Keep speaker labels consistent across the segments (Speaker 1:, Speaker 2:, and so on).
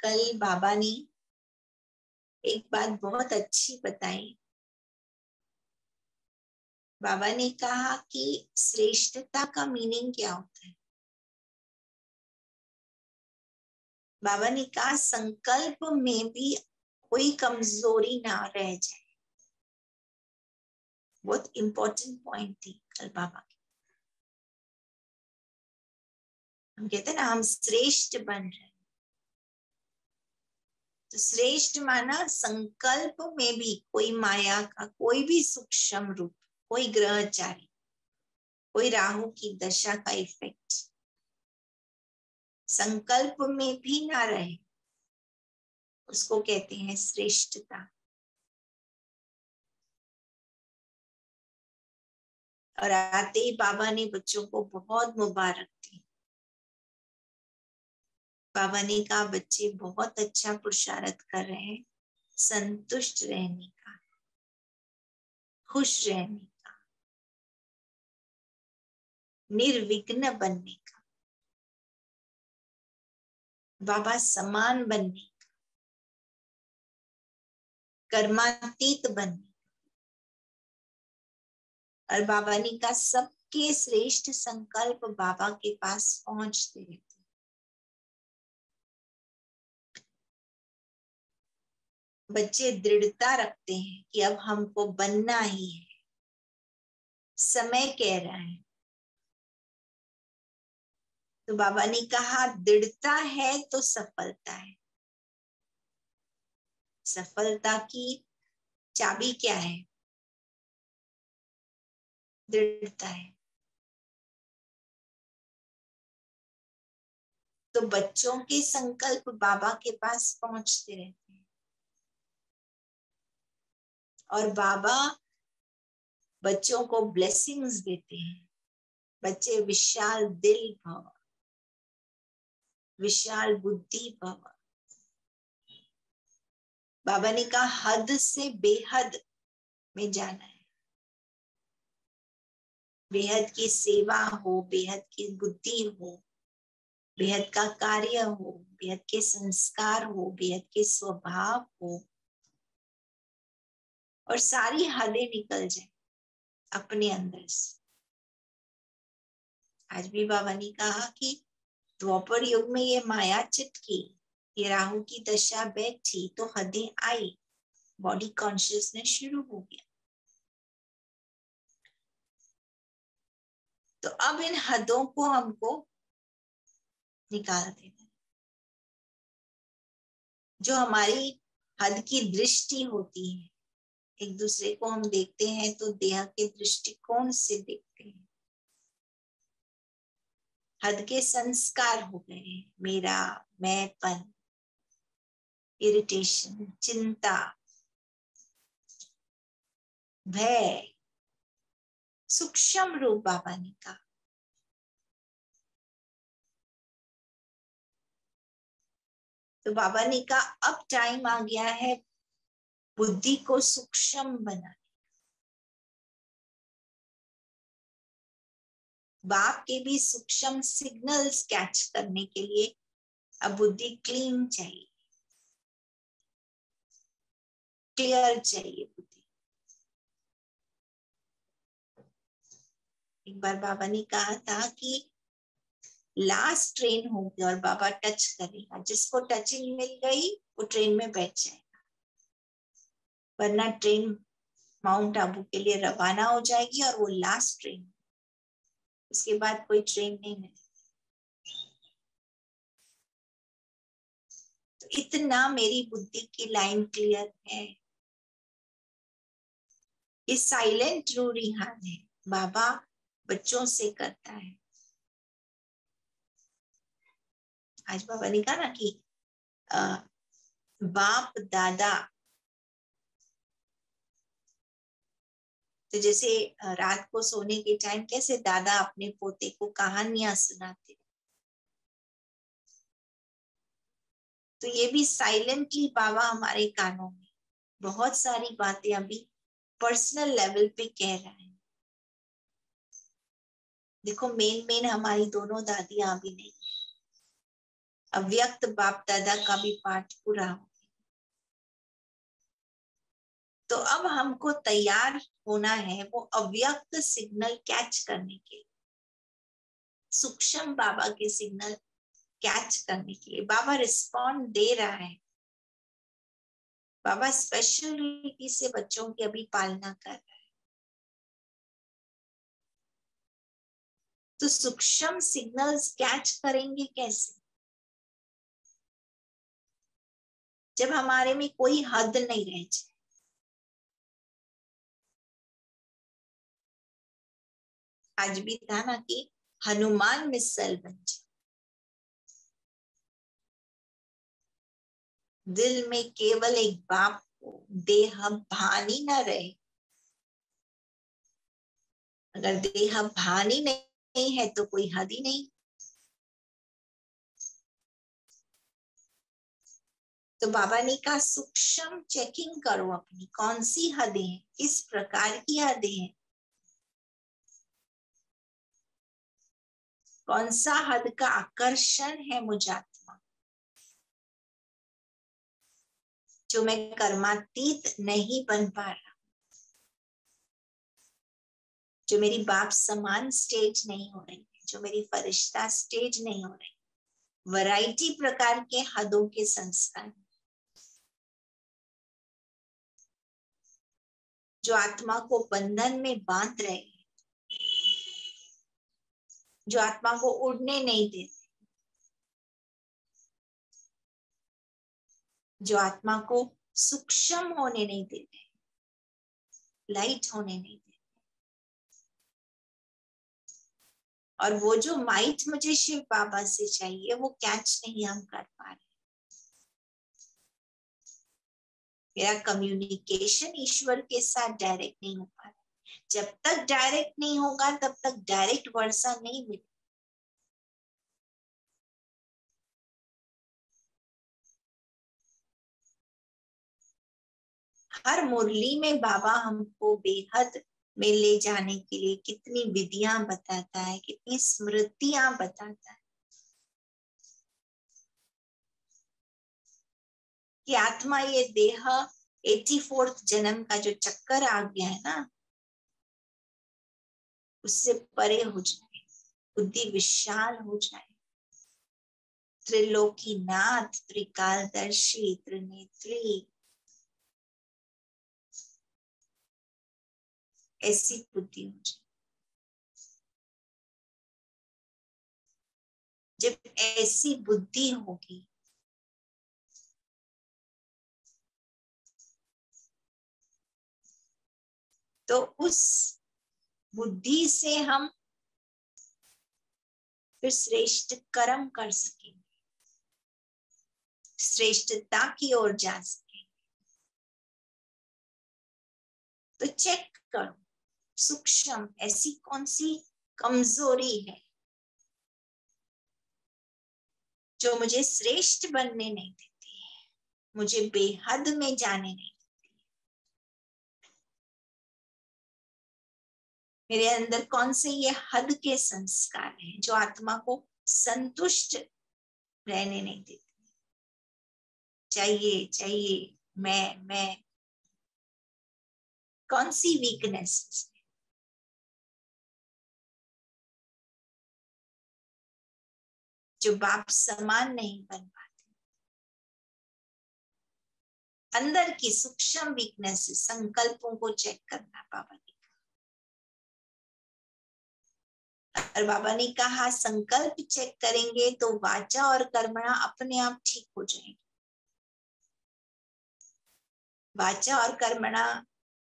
Speaker 1: कल बाबा ने एक बात बहुत अच्छी बताई। बाबा ने कहा कि श्रेष्ठता का मीनिंग क्या होता है। बाबा ने कहा संकल्प में भी कोई कमजोरी ना रह जाए। बहुत इंपॉर्टेंट पॉइंट थी कल बाबा की। हम कहते हैं ना हम श्रेष्ठ बन रहे हैं, तो श्रेष्ठ माना संकल्प में भी कोई माया का कोई भी सूक्ष्म रूप, कोई ग्रहचारी, कोई राहु की दशा का इफेक्ट संकल्प में भी ना रहे, उसको कहते हैं श्रेष्ठता। और आते ही बाबा ने बच्चों को बहुत मुबारक दी। बाबा ने कहा बच्चे बहुत अच्छा पुरुषार्थ कर रहे हैं, संतुष्ट रहने का, खुश रहने का, निर्विघ्न बनने का, बाबा समान बनने का, कर्मातीत बनने का। और बाबा ने कहा सबके श्रेष्ठ संकल्प बाबा के पास पहुंचते रहते। बच्चे दृढ़ता रखते हैं कि अब हमको बनना ही है, समय कह रहा है। तो बाबा ने कहा दृढ़ता है तो सफलता है। सफलता की चाबी क्या है? दृढ़ता है। तो बच्चों के संकल्प बाबा के पास पहुंचते रहते हैं और बाबा बच्चों को ब्लेसिंग्स देते हैं। बच्चे विशाल दिल भव, विशाल बुद्धि भव। बाबा ने कहा हद से बेहद में जाना है। बेहद की सेवा हो, बेहद की बुद्धि हो, बेहद का कार्य हो, बेहद के संस्कार हो, बेहद के स्वभाव हो, और सारी हदें निकल जाए अपने अंदर से। आज भी बाबा ने कहा कि द्वापर युग में ये माया चिटकी, ये राहु की दशा बैठी तो हदें आई, बॉडी कॉन्शियसनेस शुरू हो गया। तो अब इन हदों को हमको निकाल देना। जो हमारी हद की दृष्टि होती है, एक दूसरे को हम देखते हैं तो देह के दृष्टिकोण से देखते हैं। हद के संस्कार हो गए, मेरा, मैंपन, इरिटेशन, चिंता, भय, सूक्ष्म रूप बाबा ने कहा। तो बाबा ने कहा अब टाइम आ गया है बुद्धि को सूक्ष्म बनाने। बाप के भी सूक्ष्म सिग्नल्स कैच करने के लिए अब बुद्धि क्लीन चाहिए, क्लियर चाहिए बुद्धि। एक बार बाबा ने कहा था कि लास्ट ट्रेन होगी और बाबा टच करेगा, जिसको टचिंग मिल गई वो ट्रेन में बैठ जाएगा, वरना ट्रेन माउंट आबू के लिए रवाना हो जाएगी और वो लास्ट ट्रेन, उसके बाद कोई ट्रेन नहीं मिलेगी। तो इतना मेरी बुद्धि की लाइन क्लियर है। ये साइलेंट रूढ़िहान है, बाबा बच्चों से करता है। आज बाबा ने कहा ना कि बाप दादा, तो जैसे रात को सोने के टाइम कैसे दादा अपने पोते को कहानियां सुनाते, तो ये भी साइलेंटली बाबा हमारे कानों में बहुत सारी बातें अभी पर्सनल लेवल पे कह रहा है। देखो मेन हमारी दोनों दादियां अभी नहीं, अव्यक्त बाप दादा का भी पाठ पूरा हो। तो अब हमको तैयार होना है वो अव्यक्त सिग्नल कैच करने के लिए, सूक्ष्म बाबा के सिग्नल कैच करने के लिए। बाबा रिस्पॉन्ड दे रहा है, बाबा स्पेशल रीति से बच्चों की अभी पालना कर रहा है। तो सूक्ष्म सिग्नल्स कैच करेंगे कैसे? जब हमारे में कोई हद नहीं रह जाए। आज भी था ना कि हनुमान मिसल बन जाए, दिल में केवल एक बाप को, देह भानी न रहे। अगर देह भानी नहीं है तो कोई हद ही नहीं। तो बाबा ने कहा सूक्ष्म चेकिंग करो अपनी, कौन सी हदें हैं, किस प्रकार की हदें हैं, कौन सा हद का आकर्षण है मुझ आत्मा, जो मैं कर्मातीत नहीं बन पा रहा, जो मेरी बाप समान स्टेज नहीं हो रही, जो मेरी फरिश्ता स्टेज नहीं हो रही। वैरायटी प्रकार के हदों के संस्कार जो आत्मा को बंधन में बांध रहे हैं, जो आत्मा को उड़ने नहीं देते, जो आत्मा को सूक्ष्म होने नहीं देते, लाइट होने नहीं देते। और वो जो माइट मुझे शिव बाबा से चाहिए वो कैच नहीं हम कर पा रहे। मेरा कम्युनिकेशन ईश्वर के साथ डायरेक्ट नहीं हो पा रहा। जब तक डायरेक्ट नहीं होगा तब तक डायरेक्ट वर्षा नहीं मिलेगी। हर मुरली में बाबा हमको बेहद में ले जाने के लिए कितनी विधियां बताता है, कितनी स्मृतियां बताता है कि आत्मा ये देह 84th जन्म का जो चक्कर आ गया है ना, उससे परे हो जाए, बुद्धि विशाल हो जाए, त्रिलोकीनाथ, त्रिकालदर्शी, त्रिनेत्री, ऐसी बुद्धि हो जाए। जब ऐसी बुद्धि होगी तो उस बुद्धि से हम फिर श्रेष्ठ कर्म कर सकेंगे, श्रेष्ठता की ओर जा सकेंगे। तो चेक करो सूक्ष्म ऐसी कौन सी कमजोरी है जो मुझे श्रेष्ठ बनने नहीं देती है, मुझे बेहद में जाने नहीं देती। मेरे अंदर कौन से ये हद के संस्कार हैं जो आत्मा को संतुष्ट रहने नहीं देते। चाहिए चाहिए, मैं कौन सी वीकनेस जो बाप समान नहीं बन पाते। अंदर की सूक्ष्म वीकनेस, संकल्पों को चेक करना बाबा ने कहा। और बाबा ने कहा संकल्प चेक करेंगे तो वाचा और कर्मणा अपने आप ठीक हो जाएंगे। वाचा और कर्मणा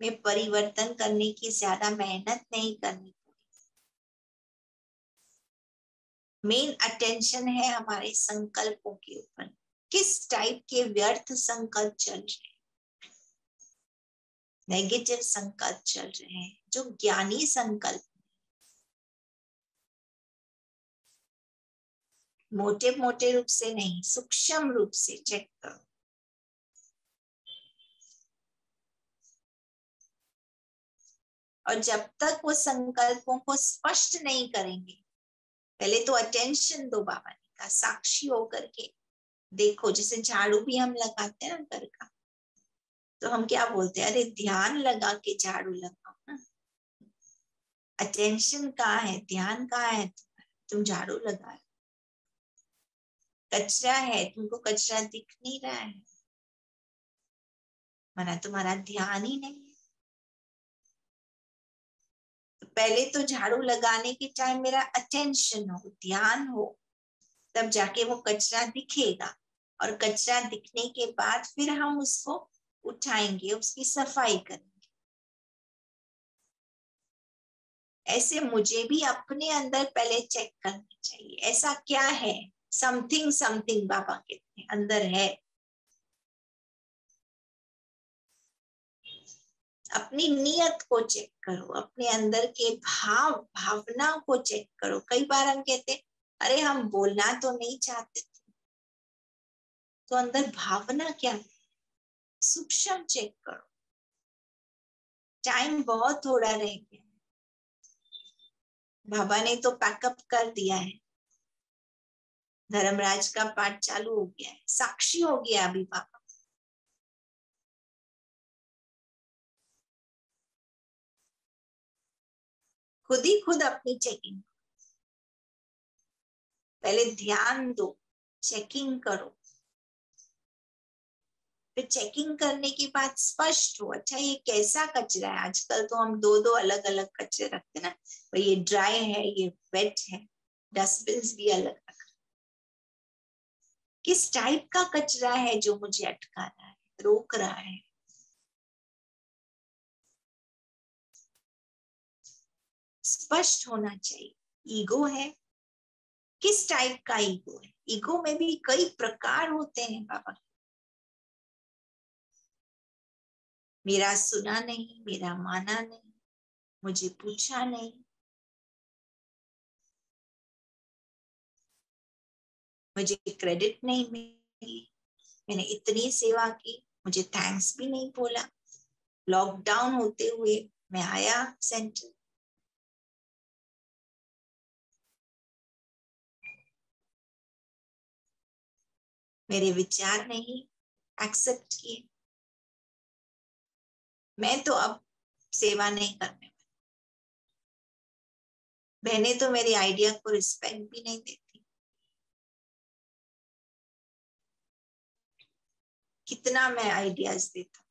Speaker 1: में परिवर्तन करने की ज्यादा मेहनत नहीं करनी पड़ेगी। मेन अटेंशन है हमारे संकल्पों के ऊपर, किस टाइप के व्यर्थ संकल्प चल रहे हैं, नेगेटिव संकल्प चल रहे हैं, जो ज्ञानी संकल्प, मोटे मोटे रूप से नहीं, सूक्ष्म रूप से चेक करो। और जब तक वो संकल्पों को स्पष्ट नहीं करेंगे, पहले तो अटेंशन दो बाबा ने, का साक्षी होकर के देखो। जैसे झाड़ू भी हम लगाते हैं ना घर का, तो हम क्या बोलते हैं, अरे ध्यान लगा के झाड़ू लगाओ ना। अटेंशन कहाँ है, ध्यान कहाँ है, तुम झाड़ू लगा रहे। कचरा है, तुमको कचरा दिख नहीं रहा है, माना तुम्हारा ध्यान ही नहीं है। तो पहले तो झाड़ू लगाने के टाइम मेरा अटेंशन हो, ध्यान हो, तब जाके वो कचरा दिखेगा। और कचरा दिखने के बाद फिर हम उसको उठाएंगे, उसकी सफाई करेंगे। ऐसे मुझे भी अपने अंदर पहले चेक करना चाहिए, ऐसा क्या है, समथिंग समथिंग बाबा कहते हैं अंदर है। अपनी नियत को चेक करो, अपने अंदर के भाव भावना को चेक करो। कई बार हम कहते अरे हम बोलना तो नहीं चाहते थे, तो अंदर भावना क्या है, सूक्ष्म चेक करो। टाइम बहुत थोड़ा रह गया, बाबा ने तो पैकअप कर दिया है, धर्मराज का पाठ चालू हो गया है, साक्षी हो गया अभी बाबा। खुद ही खुद अपनी चेकिंग, पहले ध्यान दो, चेकिंग करो, फिर चेकिंग करने के बाद स्पष्ट हो, अच्छा ये कैसा कचरा है। आजकल तो हम दो दो अलग अलग कचरे रखते ना, भाई ये ड्राई है, ये वेट है, डस्टबिन भी अलग रख। किस टाइप का कचरा है जो मुझे अटका रहा है, रोक रहा है। स्पष्ट होना चाहिए। ईगो है, किस टाइप का ईगो है। ईगो में भी कई प्रकार होते हैं बाबा। मेरा सुना नहीं, मेरा माना नहीं, मुझे पूछा नहीं, मुझे क्रेडिट नहीं मिली, मैंने इतनी सेवा की, मुझे थैंक्स भी नहीं बोला। लॉकडाउन होते हुए मैं आया सेंटर, मेरे विचार नहीं एक्सेप्ट किए। मैं तो अब सेवा नहीं करने वाली। बहनें तो मेरी आइडिया को रिस्पेक्ट भी नहीं देती। कितना मैं आइडियाज देता हूँ,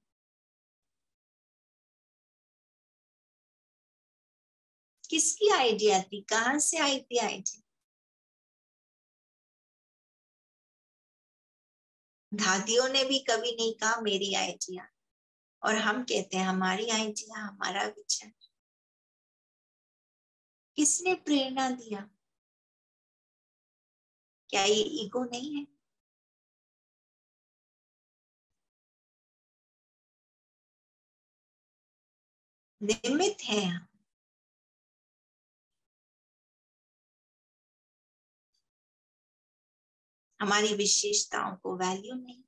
Speaker 1: किसकी आइडिया थी, कहाँ से आई थी आइडिया। दादियों ने भी कभी नहीं कहा मेरी आइडिया, और हम कहते हैं हमारी आइडिया, हमारा विचार। किसने प्रेरणा दिया, क्या ये ईगो नहीं है। निमित्त है हम। हमारी विशेषताओं को वैल्यू नहीं।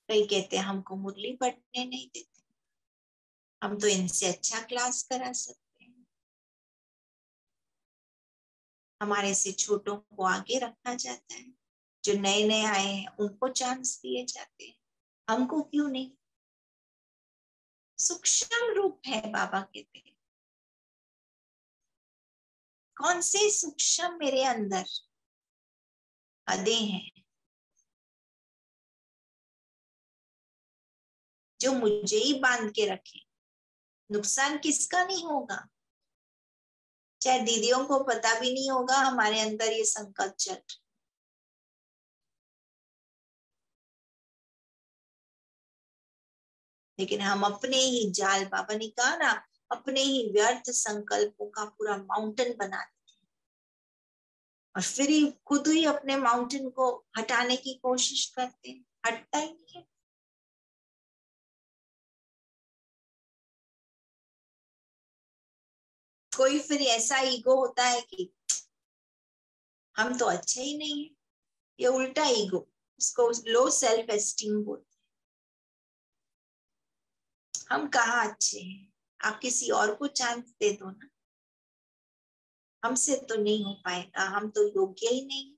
Speaker 1: कई कहते हैं हमको मुरली पढ़ने नहीं देते, हम तो इनसे अच्छा क्लास करा सकते हैं। हमारे से छोटों को आगे रखा जाता है, जो नए नए आए हैं उनको चांस दिए जाते हैं, हमको क्यों नहीं। सूक्ष्म रूप है बाबा कहते हैं। कौन से सूक्ष्म मेरे अंदर हदें हैं जो मुझे ही बांध के रखे। नुकसान किसका नहीं होगा, चाहे दीदियों को पता भी नहीं होगा हमारे अंदर ये संकल्प चल। लेकिन हम अपने ही जाल, बाबा ने कहा ना, अपने ही व्यर्थ संकल्पों का पूरा माउंटेन बना देते हैं, और फिर ही खुद ही अपने माउंटेन को हटाने की कोशिश करते हैं, हटता ही नहीं है। कोई फिर ऐसा ईगो होता है कि हम तो अच्छे ही नहीं है, ये उल्टा ईगो, इसको लो सेल्फ एस्टीम बोलते हैं। हम कहाँ अच्छे हैं, आप किसी और को चांस दे दो ना। हमसे तो नहीं हो पाएगा, हम तो योग्य ही नहीं।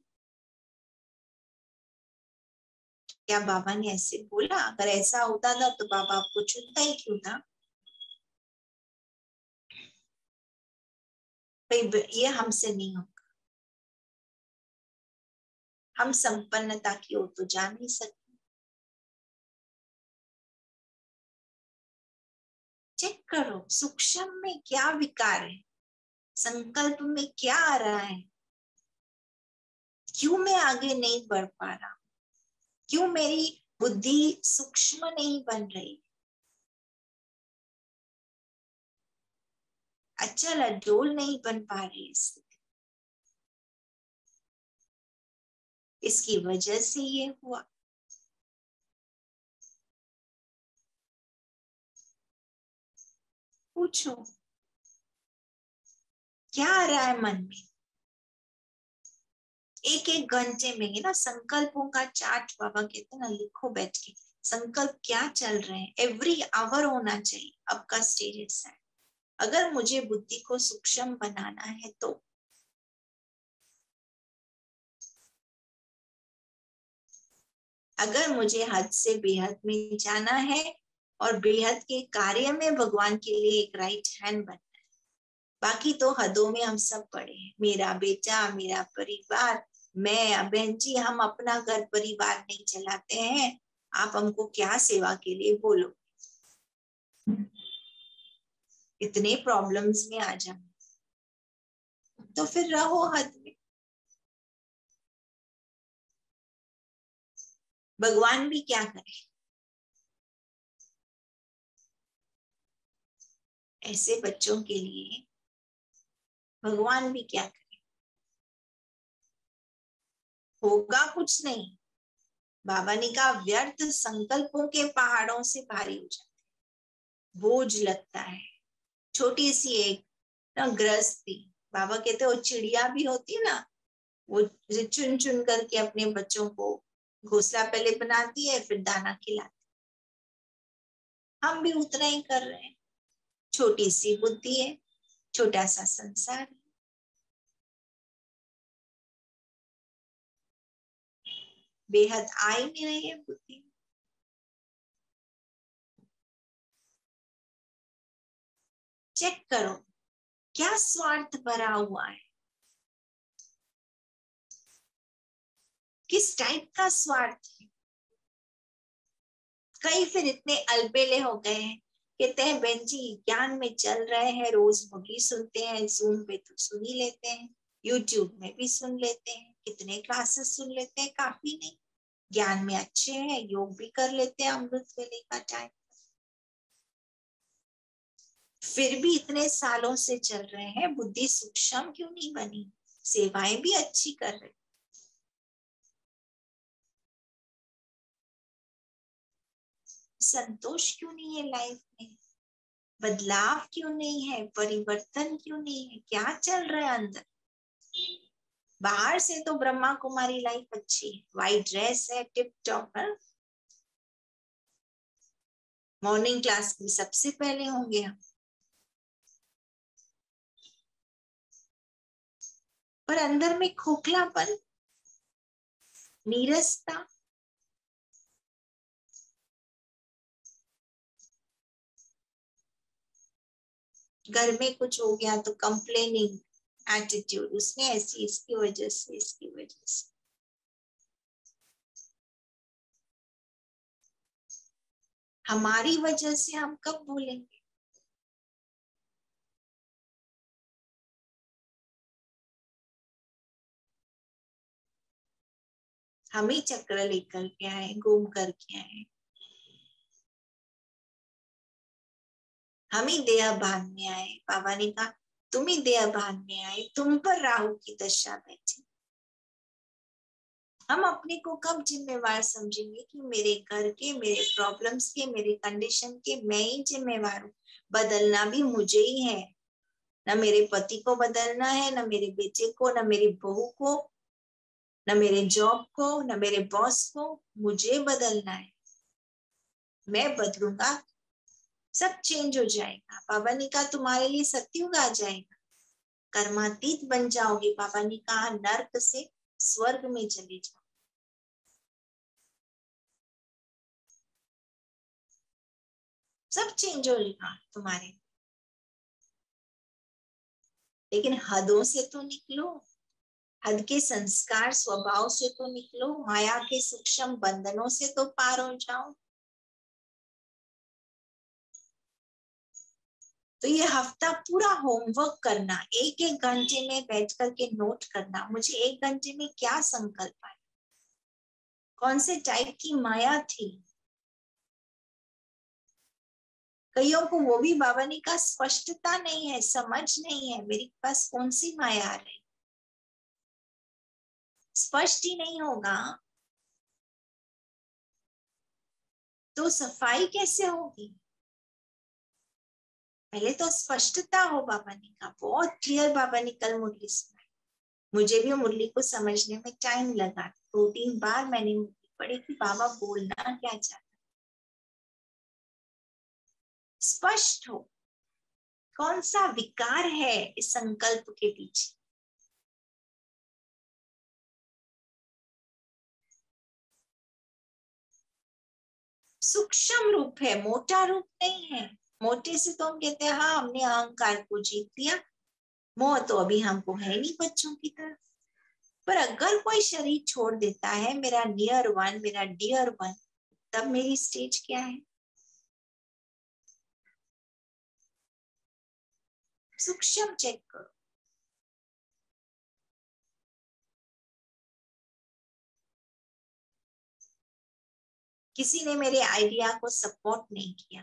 Speaker 1: क्या बाबा ने ऐसे बोला? अगर ऐसा होता था तो बाबा आपको चुनता ही क्यों था? भाई ये हमसे नहीं होगा, हम संपन्नता की ओर तो जा नहीं सकते। चेक करो सूक्ष्म में क्या विकार है, संकल्प में क्या आ रहा है, क्यों मैं आगे नहीं बढ़ पा रहा, क्यों मेरी बुद्धि सूक्ष्म नहीं बन रही, अचल अडोल नहीं बन पा रही। इसकी वजह से ये हुआ। पूछो क्या आ रहा है मन में। एक एक घंटे में ना संकल्पों का चार्ट बाबा कहते हैं ना, लिखो बैठ के संकल्प क्या चल रहे हैं, एवरी आवर होना चाहिए। अब का स्टेज ऐसा है, अगर मुझे बुद्धि को सूक्ष्म बनाना है तो अगर मुझे हद से बेहद में जाना है और बेहद के कार्य में भगवान के लिए एक राइट हैंड बनना है। बाकी तो हदों में हम सब पड़े हैं, मेरा बेटा, मेरा परिवार, मैं, बहन जी, हम अपना घर परिवार नहीं चलाते हैं, आप हमको क्या सेवा के लिए बोलो। इतने प्रॉब्लम्स में आ जाए तो फिर रहो हद में। भगवान भी क्या करे, ऐसे बच्चों के लिए भगवान भी क्या करे। होगा कुछ नहीं। बाबा ने कहा व्यर्थ संकल्पों के पहाड़ों से भारी हो जाते, बोझ लगता है। छोटी सी एक ना गृहस्थी, बाबा कहते वो चिड़िया भी होती है ना, वो चुन चुन करके अपने बच्चों को घोंसला पहले बनाती है फिर दाना खिलाती। हम भी उतना ही कर रहे हैं, छोटी सी बुद्धि है, छोटा सा संसार है। बेहद आ ही नहीं रही है बुद्धि। चेक करो क्या स्वार्थ भरा हुआ है, किस टाइप का स्वार्थ है। कई फिर इतने अलबेले हो गए हैं, कहते हैं बहन जी ज्ञान में चल रहे हैं, रोज मुरली सुनते हैं, जूम पे तो सुन ही लेते हैं, यूट्यूब में भी सुन लेते हैं, कितने क्लासेस सुन लेते हैं, काफी नहीं, ज्ञान में अच्छे हैं, योग भी कर लेते हैं अमृत वेले का टाइम। फिर भी इतने सालों से चल रहे हैं, बुद्धि सूक्ष्म क्यों नहीं बनी, सेवाएं भी अच्छी कर रहे, संतोष क्यों नहीं है लाइफ में, बदलाव क्यों नहीं है, परिवर्तन क्यों नहीं है, क्या चल रहा है अंदर। बाहर से तो ब्रह्मा कुमारी लाइफ अच्छी है, वाइट ड्रेस है, टिप टॉप है, मॉर्निंग क्लास में सबसे पहले होंगे हम, पर अंदर में खोखलापन, नीरसता, घर में कुछ हो गया तो कंप्लेनिंग एटीट्यूड, उसने ऐसी, इसकी वजह से, इसकी वजह से। हमारी वजह से हम कब बोलेंगे। हम ही चक्र लेकर के आए, घूम करके आए, हम ही देह भान में आए। बाबा ने कहा तुम ही देह भान में आए, तुम पर राहु की दशा बैठी। हम अपने को कब जिम्मेवार समझेंगे कि मेरे घर के, मेरे प्रॉब्लम्स के, मेरे कंडीशन के मैं ही जिम्मेवार हूँ, बदलना भी मुझे ही है। ना मेरे पति को बदलना है, ना मेरे बेटे को, ना मेरी बहू को, ना मेरे जॉब को, ना मेरे बॉस को, मुझे बदलना है। मैं बदलूंगा सब चेंज हो जाएगा। बाबा ने कहा तुम्हारे लिए सत्युग आ जाएगा, कर्मातीत बन जाओगे। बाबा ने कहा नर्क से स्वर्ग में चले जाओ। सब चेंज होगा तुम्हारे, लेकिन हदों से तो निकलो, हद के संस्कार स्वभाव से तो निकलो, माया के सूक्ष्म बंधनों से तो पार हो जाओ। तो ये हफ्ता पूरा होमवर्क करना, एक एक घंटे में बैठ करके नोट करना, मुझे एक घंटे में क्या संकल्प आया, कौन से टाइप की माया थी। कईयों को वो भी बाबा ने कहा स्पष्टता नहीं है, समझ नहीं है मेरे पास कौन सी माया आ रही, स्पष्ट ही नहीं होगा तो सफाई कैसे होगी। पहले तो स्पष्टता हो। बाबा ने कहा बहुत क्लियर, बाबा ने कल मुरली सुनाई, मुझे भी मुरली को समझने में टाइम लगा, 2-3 बार मैंने मुरली पढ़ी कि बाबा बोलना क्या चाहता, स्पष्ट हो कौन सा विकार है इस संकल्प के पीछे। सूक्ष्म रूप है, मोटा रूप नहीं है। मोटे से तो हम कहते हैं हाँ हमने अहंकार को जीत लिया, मोह तो अभी हमको है नहीं बच्चों की तरह। पर अगर कोई शरीर छोड़ देता है, मेरा नियर वन, मेरा डियर वन, तब मेरी स्टेज क्या है। सूक्ष्म चेक करो। किसी ने मेरे आइडिया को सपोर्ट नहीं किया,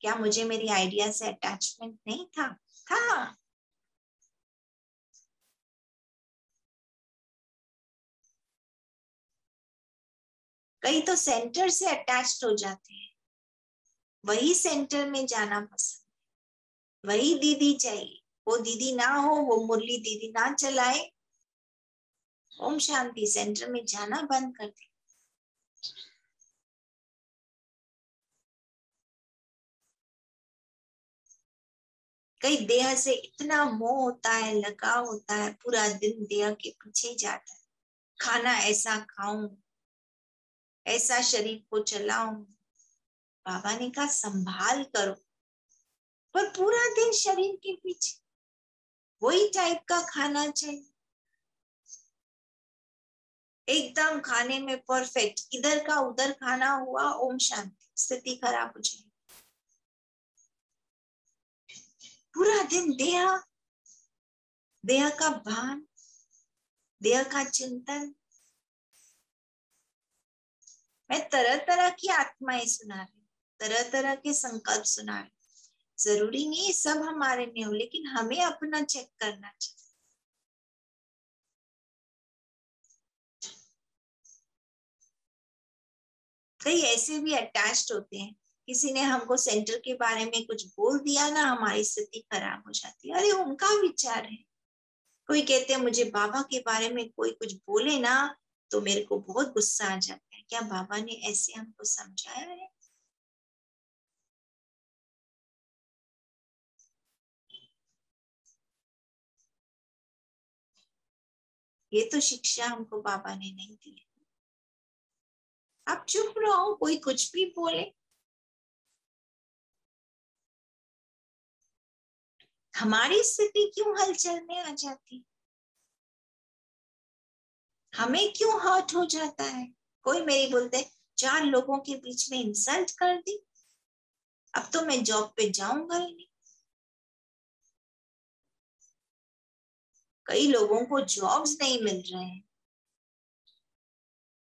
Speaker 1: क्या मुझे मेरी आइडिया से अटैचमेंट नहीं था? था। कई तो सेंटर से अटैच्ड हो जाते हैं, वही सेंटर में जाना पसंद, वही दीदी चाहिए, वो दीदी ना हो, वो मुरली दीदी ना चलाए, ओम शांति सेंटर में जाना बंद कर दे। कई देह से इतना मोह होता है, लगाव होता है, पूरा दिन देह के पीछे जाता है, खाना ऐसा खाऊं, ऐसा शरीर को चलाऊं। बाबा ने कहा संभाल करो, पर पूरा दिन शरीर के पीछे, वही टाइप का खाना चाहिए, एकदम खाने में परफेक्ट, इधर का उधर खाना हुआ, ओम शांति, स्थिति खराब हो जाए। पूरा दिन देह, देह का भान, देह का चिंतन। मैं तरह तरह की आत्माएं सुना रही, तरह तरह के संकल्प सुना रही, जरूरी नहीं सब हमारे में हो, लेकिन हमें अपना चेक करना चाहिए। कई ऐसे भी अटैच्ड होते हैं, किसी ने हमको सेंटर के बारे में कुछ बोल दिया ना, हमारी स्थिति खराब हो जाती है। अरे उनका विचार है। कोई कहते हैं मुझे बाबा के बारे में कोई कुछ बोले ना तो मेरे को बहुत गुस्सा आ जाता है, क्या बाबा ने ऐसे हमको समझाया है? ये तो शिक्षा हमको बाबा ने नहीं दी है। आप चुप रहो, कोई कुछ भी बोले, हमारी स्थिति क्यों हलचल में आ जाती, हमें क्यों हर्ट हो जाता है। कोई मेरी बोलते 4 लोगों के बीच में इंसल्ट कर दी, अब तो मैं जॉब पे जाऊंगा ही नहीं। कई लोगों को जॉब्स नहीं मिल रहे हैं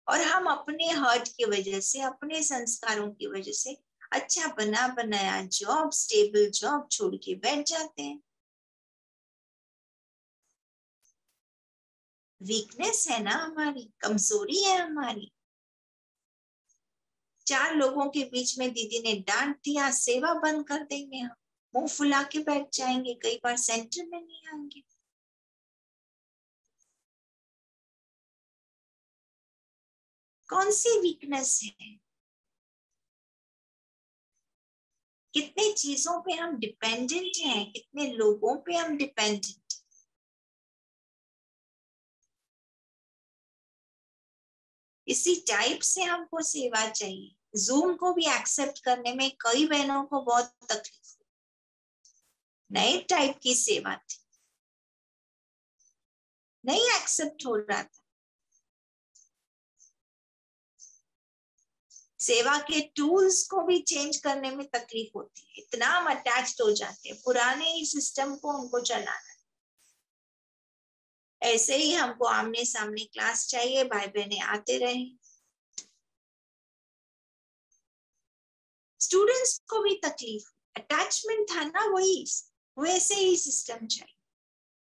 Speaker 1: और हम अपने हर्ट की वजह से, अपने संस्कारों की वजह से अच्छा बना बनाया जॉब, स्टेबल जॉब छोड़ के बैठ जाते हैं। वीकनेस है ना हमारी, कमजोरी है हमारी। 4 लोगों के बीच में दीदी ने डांट दिया, सेवा बंद कर देंगे हम, मुंह फुला के बैठ जाएंगे, कई बार सेंटर में नहीं आएंगे। कौन सी वीकनेस है? कितने चीजों पे हम डिपेंडेंट हैं, कितने लोगों पे हम डिपेंडेंट। इसी टाइप से हमको सेवा चाहिए। जूम को भी एक्सेप्ट करने में कई बहनों को बहुत तकलीफ, नए टाइप की सेवा थी, नहीं एक्सेप्ट हो रहा था। सेवा के टूल्स को भी चेंज करने में तकलीफ होती है, इतना हम अटैच्ड हो जाते हैं, पुराने ही सिस्टम को हमको चलाना। ऐसे ही हमको आमने सामने क्लास चाहिए, भाई बहने आते रहे। स्टूडेंट्स को भी तकलीफ, अटैचमेंट था ना, वही वैसे ही सिस्टम चाहिए।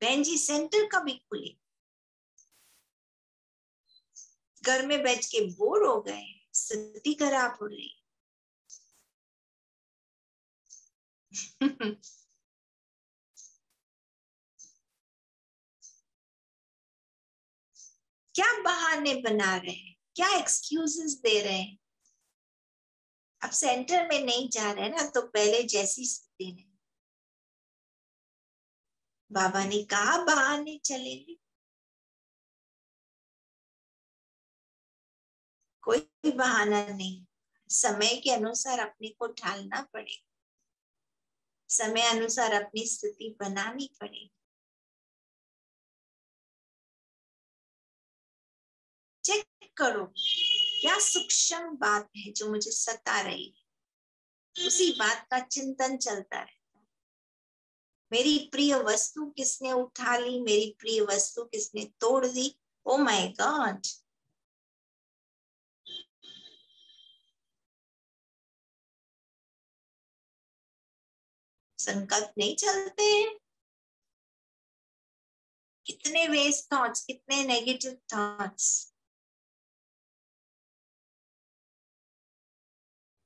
Speaker 1: बहन जी सेंटर कभी खुले, घर में बैठ के बोर हो गए, स्थिति खराब हो रही। क्या बहाने बना रहे हैं, क्या एक्सक्यूजेस दे रहे हैं। अब सेंटर में नहीं जा रहे ना, तो पहले जैसी स्थिति नहीं। बाबा ने कहा बहाने चलेंगे, कोई बहाना नहीं। समय के अनुसार अपने को ढालना पड़ेगा, समय अनुसार अपनी स्थिति बनानी पड़ेगी। चेक करो क्या सूक्ष्म बात है जो मुझे सता रही है, उसी बात का चिंतन चलता रहता है। मेरी प्रिय वस्तु किसने उठा ली, मेरी प्रिय वस्तु किसने तोड़ दी। ओ माय गॉड, संकल्प नहीं चलते हैं। कितने वेस्ट थॉट्स, कितने नेगेटिव थॉट्स।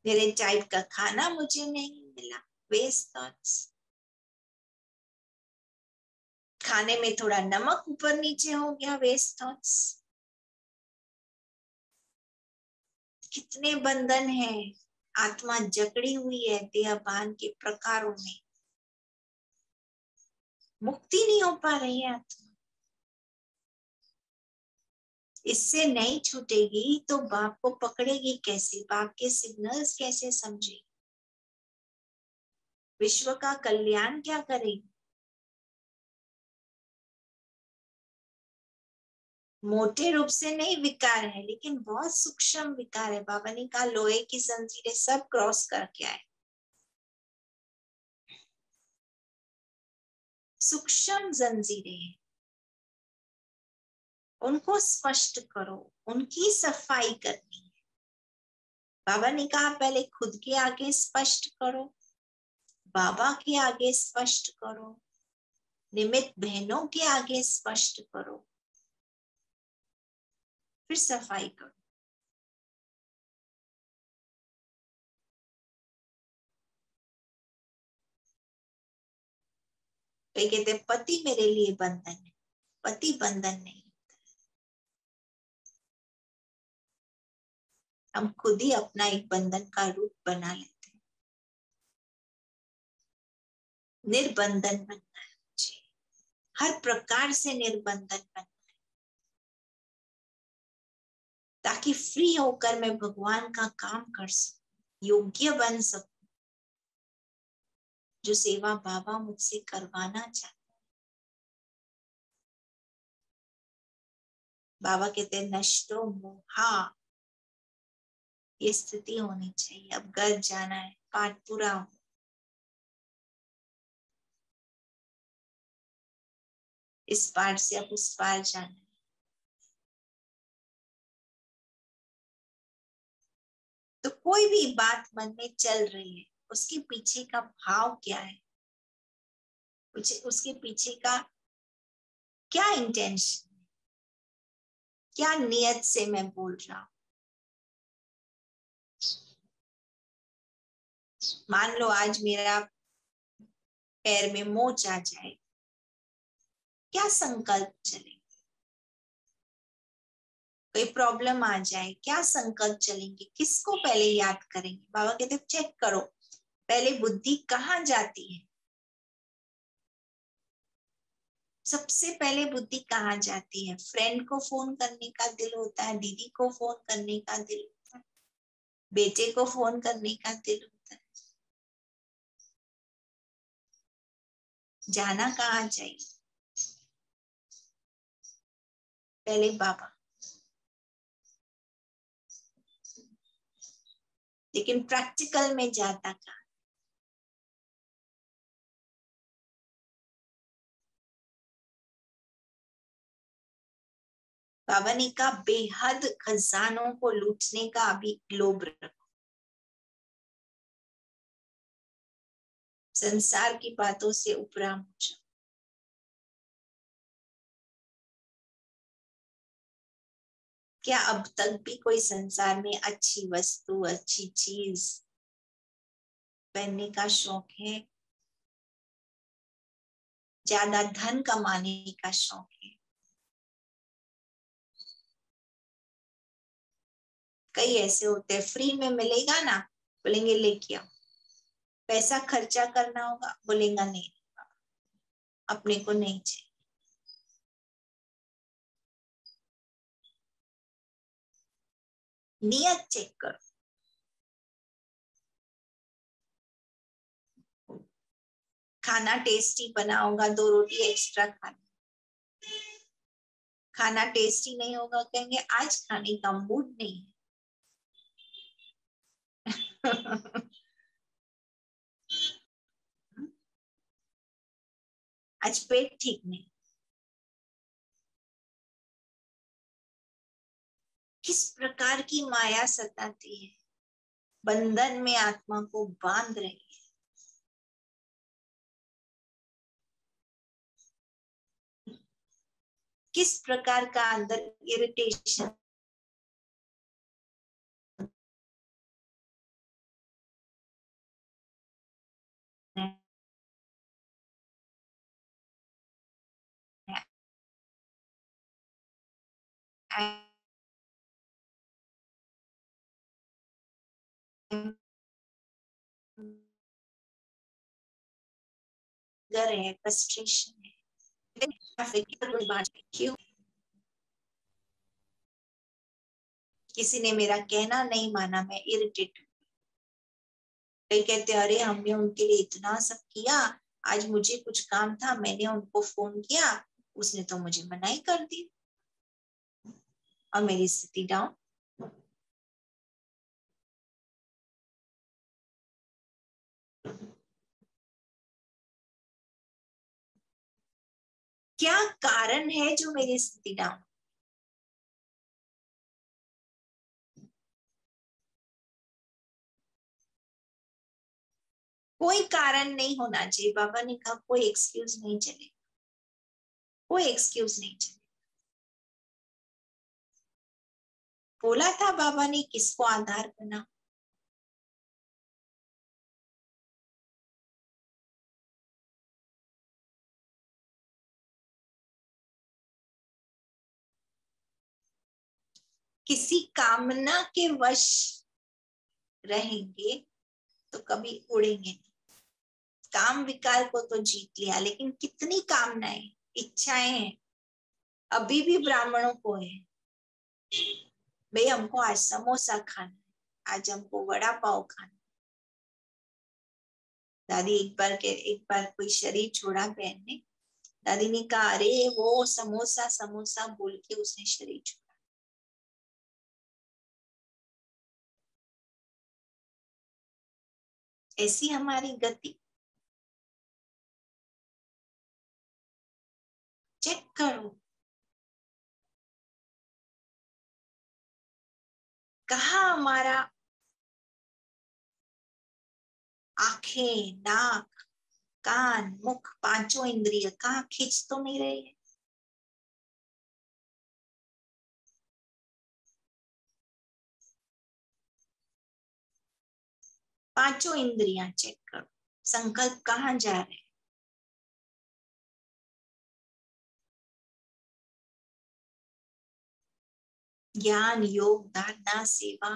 Speaker 1: मेरे टाइप का खाना मुझे नहीं मिला, वेस्ट थॉट्स। खाने में थोड़ा नमक ऊपर नीचे हो गया, वेस्ट थॉट्स। कितने बंधन है, आत्मा जकड़ी हुई है देहभान के प्रकारों में, मुक्ति नहीं हो पा रही है आत्मा। इससे नहीं छूटेगी तो बाप को पकड़ेगी कैसे, बाप के सिग्नल्स कैसे समझेगी, विश्व का कल्याण क्या करेगी। मोटे रूप से नहीं विकार है, लेकिन बहुत सूक्ष्म विकार है। बाबा ने कहा लोहे की जंजीरें सब क्रॉस करके आए। सूक्ष्म जंजीरें, उनको स्पष्ट करो, उनकी सफाई करनी है। बाबा ने कहा पहले खुद के आगे स्पष्ट करो, बाबा के आगे स्पष्ट करो, निमित्त बहनों के आगे स्पष्ट करो, फिर सफाई करो। वे कहते पति मेरे लिए बंधन है, पति बंधन नहीं। हम खुद ही अपना एक बंधन का रूप बना लेते हैं। निर्बंधन बनना है मुझे, हर प्रकार से निर्बंधन बनना है, ताकि फ्री होकर मैं भगवान का काम कर सकूं, योग्य बन सकूं, जो सेवा बाबा मुझसे करवाना चाहते। बाबा कहते हैं नष्टो मोहा, ये स्थिति होनी चाहिए। अब घर जाना है, पाठ पूरा हो, इस पार से अब उस पार जाना है। तो कोई भी बात मन में चल रही है, उसके पीछे का भाव क्या है, उसके पीछे का क्या इंटेंशन, क्या नियत से मैं बोल रहा हूं। मान लो आज मेरा पैर में मोच आ जाए, क्या संकल्प चलेंगे। कोई प्रॉब्लम आ जाए, क्या संकल्प चलेंगे, किसको पहले याद करेंगे। बाबा कहते चेक करो पहले बुद्धि कहाँ जाती है। सबसे पहले बुद्धि कहाँ जाती है? फ्रेंड को फोन करने का दिल होता है, दीदी को फोन करने का दिल होता है, बेटे को फोन करने का दिल होता है। जाना कहाँ चाहिए? पहले बाबा। लेकिन प्रैक्टिकल में जाता कहाँ? बाबा ने कहा बेहद खजानों को लूटने का अभी लोभ रखो, संसार की बातों से उपराम हो जाओ। क्या अब तक भी कोई संसार में अच्छी वस्तु, अच्छी चीज पहनने का शौक है? ज्यादा धन कमाने का शौक है? कई ऐसे होते हैं, फ्री में मिलेगा ना, बोलेंगे लेके आओ। पैसा खर्चा करना होगा, बोलेगा नहीं, अपने को नहीं चाहिए। नियत चेक करो। खाना टेस्टी बना होगा, 2 रोटी एक्स्ट्रा खाना। खाना टेस्टी नहीं होगा, कहेंगे आज खाने का मूड नहीं है। आज पेट ठीक नहीं। किस प्रकार की माया सताती है, बंधन में आत्मा को बांध रही है। किस प्रकार का अंदर इरिटेशन है, फ्रस्ट्रेशन है। क्यों? किसी ने मेरा कहना नहीं माना, मैं इरिटेट हूँ। कई कहते अरे हमने उनके लिए इतना सब किया, आज मुझे कुछ काम था, मैंने उनको फोन किया, उसने तो मुझे मना ही कर दी और मेरी स्थिति डाउन। क्या कारण है जो मेरी स्थिति डाउन? कोई कारण नहीं होना चाहिए। बाबा ने कहा कोई एक्सक्यूज नहीं चले, कोई एक्सक्यूज नहीं चले। बोला था बाबा ने किसको आधार बना। किसी कामना के वश रहेंगे तो कभी उड़ेंगे नहीं। काम विकार को तो जीत लिया, लेकिन कितनी कामनाएं, इच्छाएं हैं अभी भी ब्राह्मणों को है। भाई हमको आज समोसा खाना है, आज हमको वड़ा पाव खाना। दादी एक बार कोई शरीर छोड़ा बहन ने, दादी ने कहा अरे वो समोसा समोसा बोल के उसने शरीर छोड़ा। ऐसी हमारी गति। चेक करो कहाँ हमारा आंखें, नाक, कान, मुख, पांचों इंद्रिय कहाँ खींच तो नहीं रही है। पांचों इंद्रियां चेक करो, संकल्प कहाँ जा रहे हैं। ज्ञान, योग, धारणा, सेवा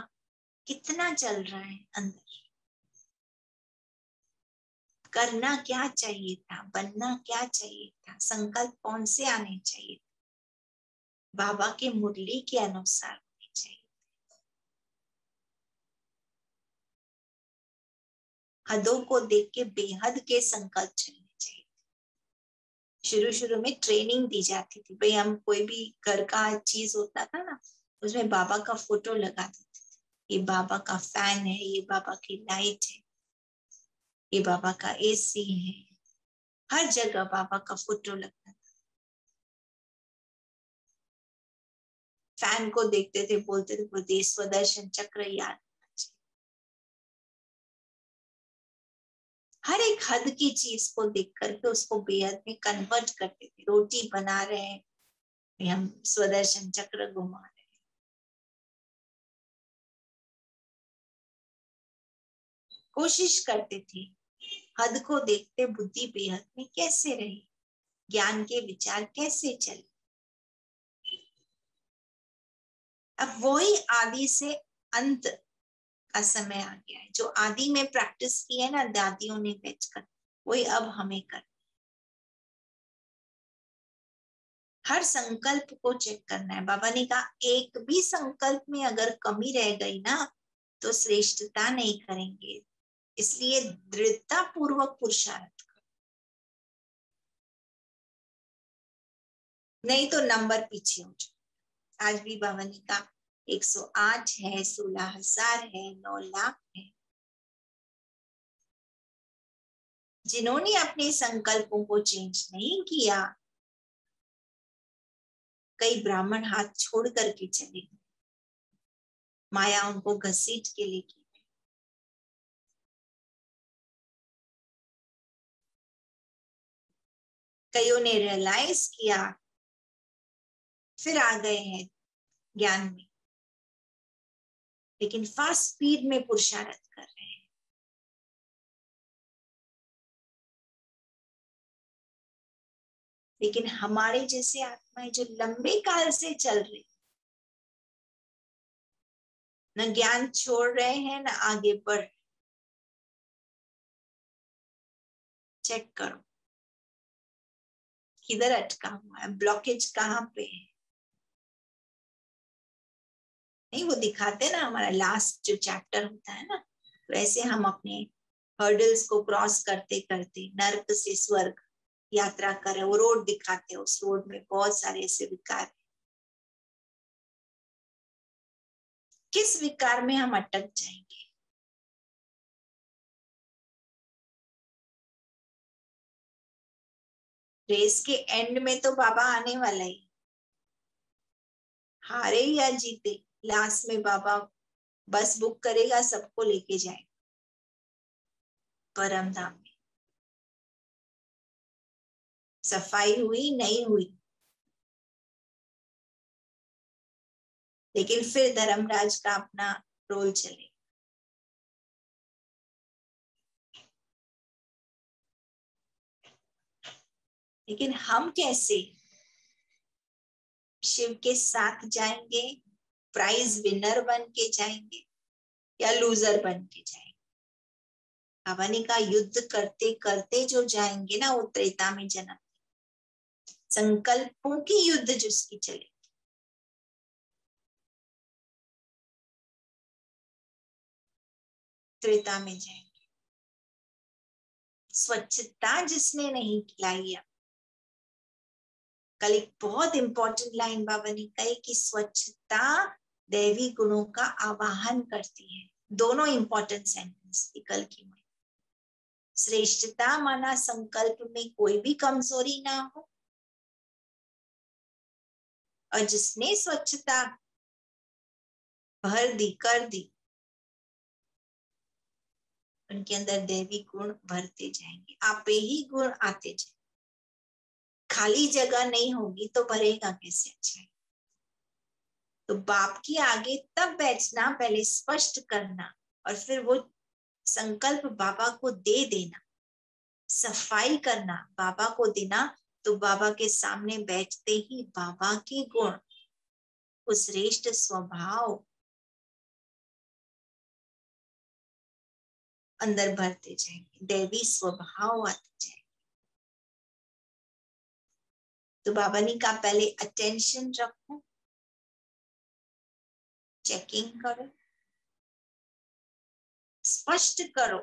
Speaker 1: कितना चल रहा है अंदर। करना क्या चाहिए था, बनना क्या चाहिए था, संकल्प कौन से आने चाहिए, बाबा के मुरली के अनुसार होने चाहिए। हदों को देख के बेहद के संकल्प चलने चाहिए। शुरू शुरू में ट्रेनिंग दी जाती थी, भाई हम कोई भी घर का चीज होता था ना, उसमें बाबा का फोटो लगा देते थे। ये बाबा का फैन है, ये बाबा की लाइट है, ये बाबा का एसी है, हर जगह बाबा का फोटो लगता था। फैन को देखते थे, बोलते थे बुद्धि स्वदर्शन चक्र याद। हर एक हद की चीज को देख करके उसको बेहद में कन्वर्ट करते थे। रोटी बना रहे हैं, हम स्वदर्शन चक्र घुमा रहे हैं। कोशिश करते थे हद को देखते बुद्धि बेहद में कैसे रहे, ज्ञान के विचार कैसे चले। अब वही आदि से अंत का समय आ गया है। जो आदि में प्रैक्टिस की है ना दादियों ने बैठकर, वही अब हमें कर। हर संकल्प को चेक करना है। बाबा ने कहा एक भी संकल्प में अगर कमी रह गई ना तो श्रेष्ठता नहीं करेंगे, इसलिए दृढ़ता पूर्वक पुरुषार्थ करो, नहीं तो नंबर पीछे हो जाए। आज भी बाबा ने कहा 108 है, 16,000 है, 9 लाख है। जिन्होंने अपने संकल्पों को चेंज नहीं किया, कई ब्राह्मण हाथ छोड़ करके चले गए, माया उनको घसीट के लेके। कईयों ने रियलाइज किया, फिर आ गए हैं ज्ञान में, लेकिन फास्ट स्पीड में पुरुषार्थ कर रहे हैं। लेकिन हमारे जैसे आत्माएं जो लंबे काल से चल रही, न ज्ञान छोड़ रहे हैं न आगे बढ़। चेक करो किधर अटका हुआ है, ब्लॉकेज कहाँ पे है। नहीं वो दिखाते ना, हमारा लास्ट जो चैप्टर होता है ना, वैसे हम अपने हर्डल्स को क्रॉस करते करते नर्क से स्वर्ग यात्रा कर रहे, वो रोड दिखाते हैं, उस रोड में बहुत सारे ऐसे विकार। किस विकार में हम अटक जाएंगे। रेस के एंड में तो बाबा आने वाला ही, हारे या जीते लास्ट में बाबा बस बुक करेगा, सबको लेके जाएगा परम धाम में। सफाई हुई नहीं हुई, लेकिन फिर धर्मराज का अपना रोल चले। लेकिन हम कैसे शिव के साथ जाएंगे, प्राइज विनर बन के जाएंगे या लूजर बन के जाएंगे। बाबा ने कहा युद्ध करते करते जो जाएंगे ना वो त्रेता में जन्म, संकल्पों की युद्ध जिसकी चले, त्रेता में जाएंगे। स्वच्छता जिसने नहीं लाई है, कल एक बहुत इंपॉर्टेंट लाइन बाबा ने कही कि स्वच्छता दैवी गुणों का आवाहन करती है। दोनों इंपॉर्टेंट सेंटेंस कल की में। श्रेष्ठता माना संकल्प में कोई भी कमजोरी ना हो, और जिसने स्वच्छता भर दी कर दी, उनके अंदर दैवी गुण भरते जाएंगे, आपे ही गुण आते जाएंगे। खाली जगह नहीं होगी तो भरेगा कैसे अच्छा है। तो बाप के आगे तब बैठना, पहले स्पष्ट करना और फिर वो संकल्प बाबा को दे देना, सफाई करना बाबा को देना। तो बाबा के सामने बैठते ही बाबा के गुण, उस श्रेष्ठ स्वभाव अंदर भरते जाएंगे, दैवी स्वभाव आते जाएंगे। तो बाबा ने कहा पहले अटेंशन रखो, चेकिंग करो, स्पष्ट करो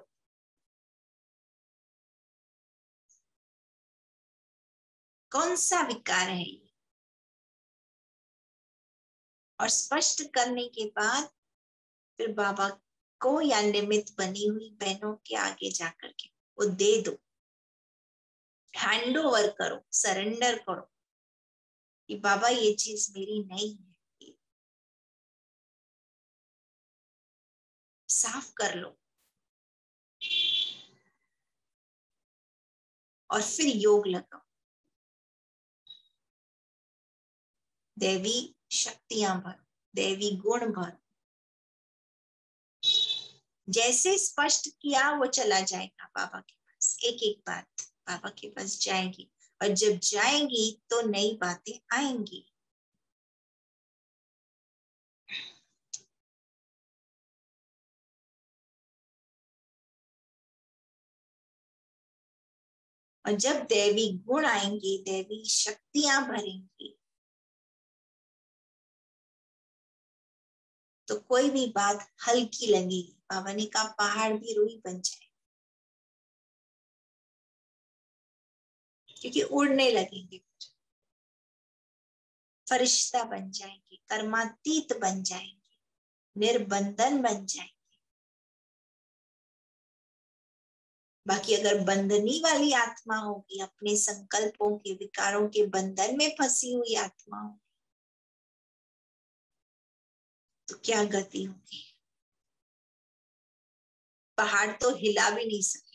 Speaker 1: कौन सा विकार है ये, और स्पष्ट करने के बाद फिर बाबा को या निमित्त बनी हुई बहनों के आगे जाकर के वो दे दो, हैंड ओवर करो, सरेंडर करो कि बाबा ये चीज मेरी नहीं है, साफ कर लो। और फिर योग लगाओ, दैवी शक्तियां भरो, दैवी गुण भरो। जैसे स्पष्ट किया वो चला जाएगा बाबा के पास, एक एक बात बाबा के पास जाएगी, और जब जाएंगी तो नई बातें आएंगी। और जब दैवी गुण आएंगे, दैवी शक्तियां भरेंगी, तो कोई भी बात हल्की लगेगी। बाबा ने कहा पहाड़ भी रुई बन जाए, क्योंकि उड़ने लगेंगे, फरिश्ता बन जाएंगे, कर्मातीत बन जाएंगे, निर्बंधन बन जाएंगे। बाकी अगर बंधनी वाली आत्मा होगी, अपने संकल्पों के विकारों के बंधन में फंसी हुई आत्मा होगी, तो क्या गति होगी। पहाड़ तो हिला भी नहीं सकेंगे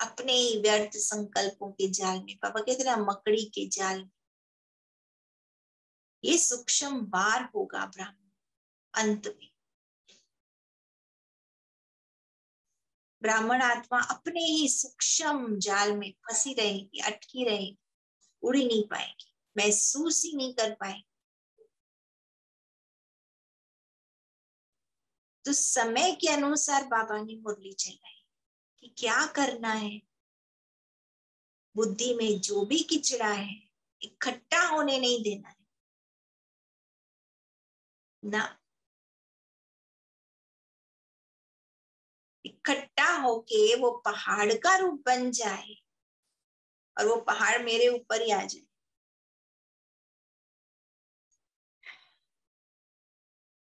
Speaker 1: अपने ही व्यर्थ संकल्पों के जाल में। पापा कहते ना, मकड़ी के जाल में। ये सूक्ष्म वार होगा ब्राह्मण अंत में। ब्राह्मण आत्मा अपने ही सूक्ष्म जाल में फंसी रहेगी, अटकी रहेगी, उड़ ही नहीं पाएगी, महसूस ही नहीं कर पाएगी। तो समय के अनुसार बाबा ने मुरली चलाई कि क्या करना है। बुद्धि में जो भी किचड़ा है इकट्ठा होने नहीं देना है ना, इकट्ठा होके वो पहाड़ का रूप बन जाए और वो पहाड़ मेरे ऊपर ही आ जाए।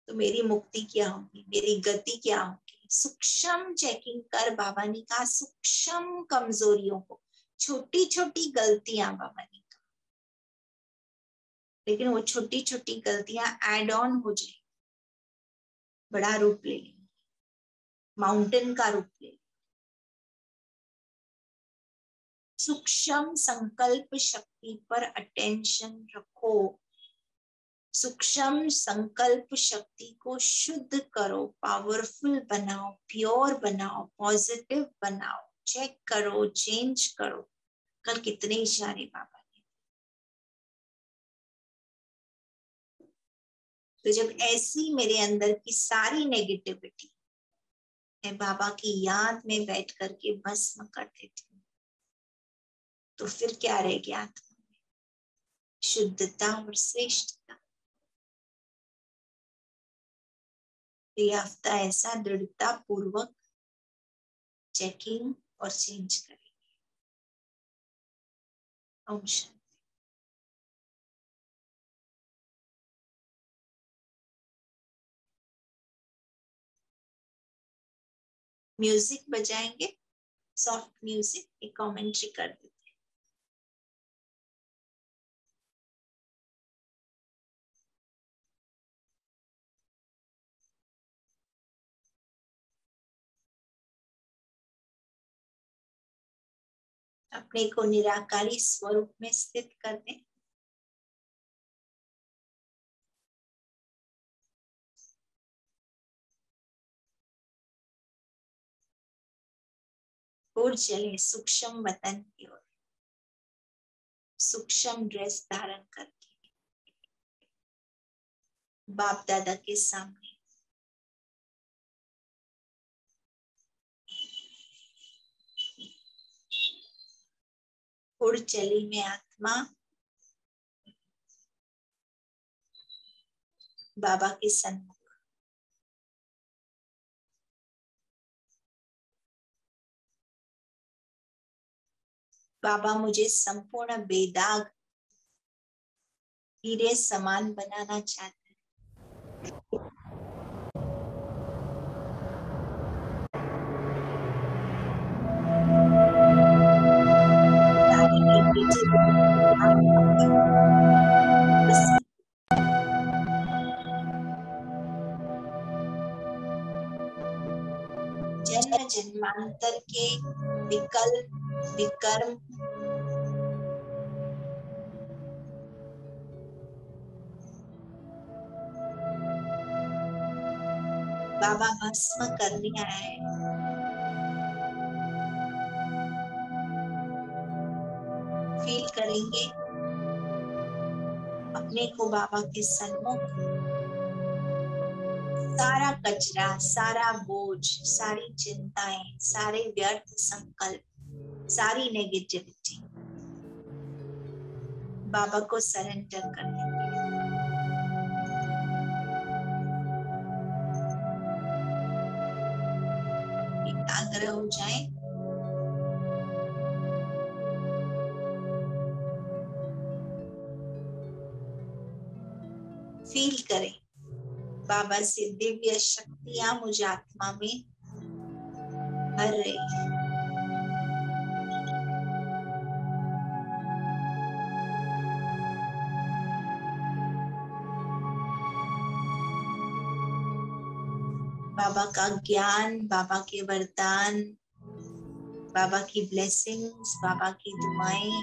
Speaker 1: तो मेरी मुक्ति क्या होगी, मेरी गति क्या होगी। सूक्ष्म चेकिंग कर बाबा ने कहा, सूक्ष्म कमजोरियों को, छोटी छोटी गलतियां बाबा ने कहा, लेकिन वो छोटी छोटी गलतियां एड ऑन हो जाए, बड़ा रूप ले लेंगे, माउंटेन का रूप ले। सूक्ष्म संकल्प शक्ति पर अटेंशन रखो, सूक्ष्म संकल्प शक्ति को शुद्ध करो, पावरफुल बनाओ, प्योर बनाओ, पॉजिटिव बनाओ, चेक करो, चेंज करो। कल कितने इशारे बाबा ने। तो जब ऐसी मेरे अंदर की सारी नेगेटिविटी मैं बाबा की याद में बैठ करके भस्म कर देती हूँ, तो फिर क्या रह गया आत्मा में, शुद्धता और श्रेष्ठता। ये हफ्ता ऐसा दृढ़ता पूर्वक चेकिंग और चेंज करेंगे। ओम शांति। म्यूजिक बजाएंगे, सॉफ्ट म्यूजिक, एक कमेंट्री कर देते हैं। अपने को निराकारी स्वरूप में स्थित कर दें। और चले सूक्ष्म वतन की ओर, सूक्ष्म ड्रेस धारण करके बाप दादा के सामने उड़ चली मैं आत्मा बाबा के सन्मुख। बाबा मुझे संपूर्ण बेदाग हीरे समान बनाना चाहते हैं। जन्म जन्मांतर के विकल्प विकर्म बाबा भस्म करने आए हैं। फील करेंगे अपने को बाबा के सन्मुख, सारा कचरा, सारा बोझ, सारी चिंताएं, सारे व्यर्थ संकल्प, सारी नेगेटिविटी बाबा को सरेंडर कर देंगे। एकाग्र हो जाए। फील करें बाबा से दिव्य शक्तियां मुझ आत्मा में भर रही है। बाबा का ज्ञान, बाबा के वरदान, बाबा की ब्लेसिंग्स, बाबा की दुआएं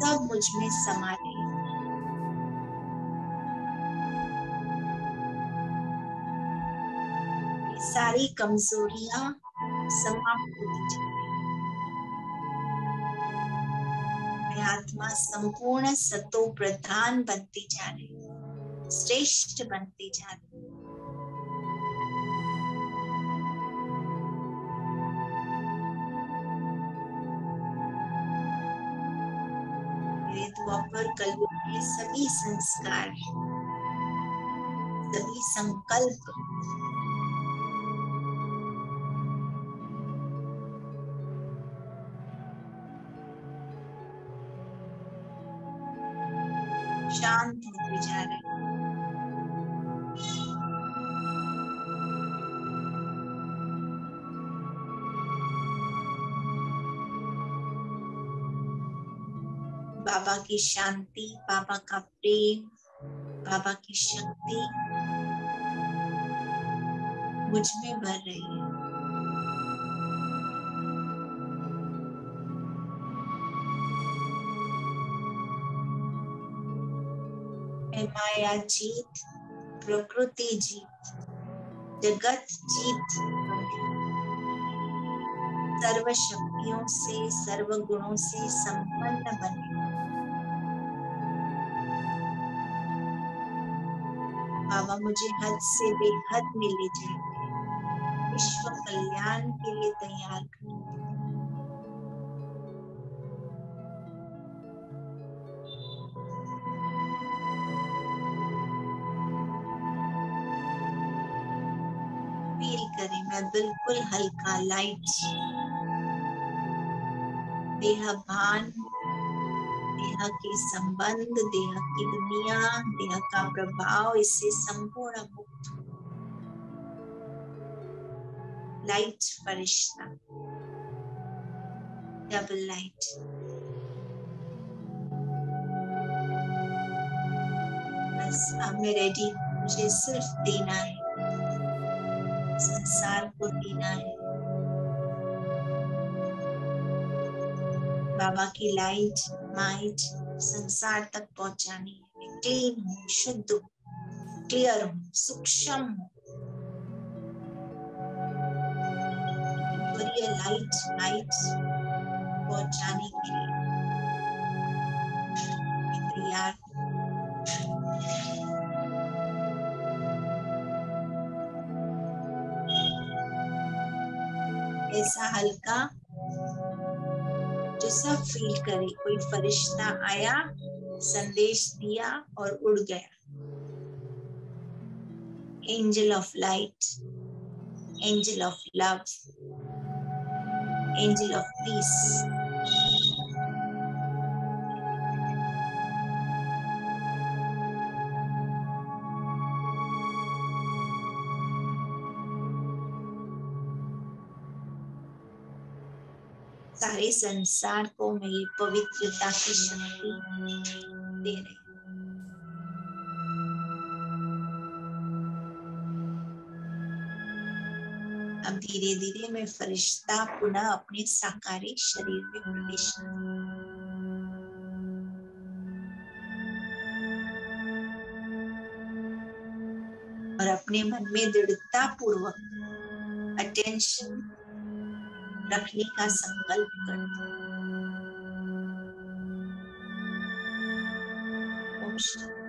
Speaker 1: सब मुझ में समा रही है। सारी कमजोरियां समाप्त होती जा रही है। मैं आत्मा संपूर्ण सतो प्रधान बनती जा रही है, श्रेष्ठ बनती जा रही है। मेरे द्वापर कलयुग के सभी संस्कार, सभी संकल्प शांत होते जा रहे हैं। बाबा की शांति, बाबा का प्रेम, बाबा की शक्ति मुझ में भर रही है। मैं माया जीत, प्रकृति जीत, जगत जीत, सर्व शक्तियों से, सर्व गुणों से संपन्न बने। बाबा मुझे हद से बेहद में ले जाएंगे, विश्व कल्याण के लिए तैयार करेंगे। फील करें मैं बिल्कुल हल्का, लाइट, देह भान, देह के संबंध, देह की दुनिया, देह का प्रभाव, इससे संपूर्ण मुक्त। लाइट फरिश्ता, डबल लाइट। बस अब मैं रेडी हूँ, मुझे सिर्फ देना है, संसार को देना है। बाबा की लाइट, माइट संसार तक पहुंचानी है। मैं क्लीन हूँ, शुद्ध हूँ, क्लियर हूँ, सूक्ष्म हूँ। ईश्वरीय लाइट पहुंचाने के लिए मैं तैयार हूँ। ऐसा हल्का जो सब फील करे। कोई फरिश्ता आया, संदेश दिया और उड़ गया। Angel of light, angel of love, angel of peace. सारे संसार को मैं ये पवित्रता की शक्ति दे रही हूँ। अब धीरे धीरे मैं फरिश्ता पुनः अपने साकारी शरीर में प्रवेश करूँ और अपने मन में दृढ़ता पूर्वक अटेंशन रखने का संकल्प करती हूँ। ओम शांति।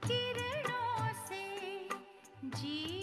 Speaker 2: किरणों से जी